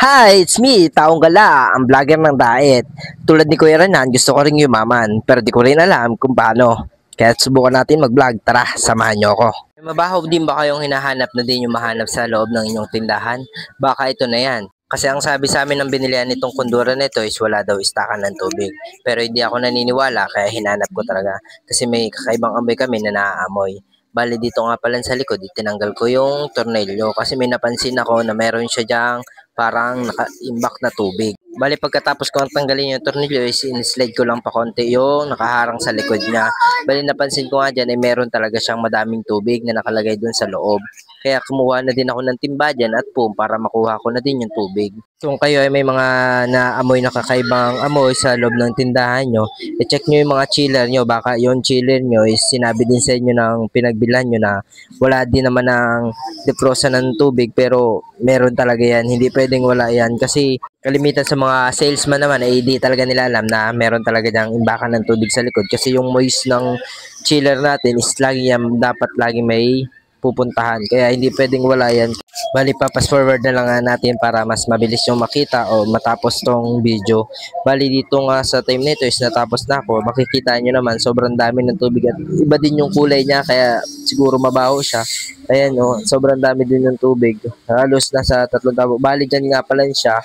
Hi, it's me, Taong Gala, ang vlogger ng diet. Tulad ni Kuya Renan, gusto ko ring yumaman, pero di ko rin alam kung paano. Kaya subukan natin mag-vlog, tara, samahan nyo ako. May mabaho din ba kayong hinahanap na din yung mahanap sa loob ng inyong tindahan? Baka ito na yan. Kasi ang sabi sa amin ng binilihan nitong kundura nito is wala daw istakan ng tubig. Pero hindi ako naniniwala kaya hinanap ko talaga. Kasi may kakaibang amoy kami na naaamoy. Bali dito nga pala sa likod, itinanggal ko yung tornilyo kasi may napansin ako na meron siya diyang parang naka-imbak na tubig. Bali pagkatapos ko tanggalin yung tornilyo is in-slide ko lang pa konti yung nakaharang sa likod niya. Bali napansin ko nga dyan ay meron talaga siyang madaming tubig na nakalagay dun sa loob. Kaya kumuha na din ako ng timba dyan at boom para makuha ko na din yung tubig. Kung kayo ay may mga naamoy na kakaibang amoy sa loob ng tindahan nyo, i-check nyo yung mga chiller nyo. Baka yung chiller nyo is sinabi din sa inyo ng pinagbilhan nyo na wala din naman ng deprosa ng tubig pero meron talaga yan. Hindi pwedeng wala yan kasi kalimitan sa mga salesman naman ay hindi talaga nila alam na meron talaga diyang imbakan ng tubig sa likod kasi yung moist ng chiller natin is lagi yan, dapat lagi may pupuntahan. Kaya hindi pwedeng wala yan. Bali, papas forward na lang nga natin para mas mabilis yung makita o matapos tong video. Bali, dito nga sa time nito is natapos na ako. Makikita nyo naman, sobrang dami ng tubig at iba din yung kulay niya kaya siguro mabaho siya. Ayan o, sobrang dami din ng tubig. Halos nasa 3 tabo. Bali, dyan nga pala siya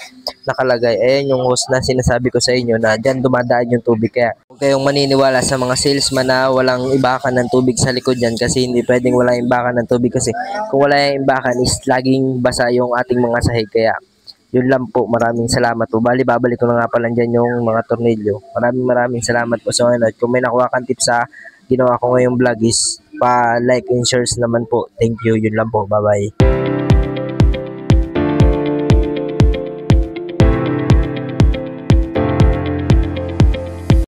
nakalagay. Ayan yung hose na sinasabi ko sa inyo na dyan dumadaan yung tubig. Kaya huwag kayong maniniwala sa mga salesman na walang ibakan ng tubig sa likod dyan kasi hindi pwedeng wala imbakan ng tubig kasi kung wala yung imbakan is laging basa yung ating mga sahig. Kaya yun lang po, maraming salamat po. Bali, babalik ko na nga pala dyan yung mga tornilyo. Maraming salamat po sa mga. Kung may nakuha kang tips sa ginawa ko ngayong vlog is pa-like and shares naman po. Thank you, yun lang po. Bye-bye.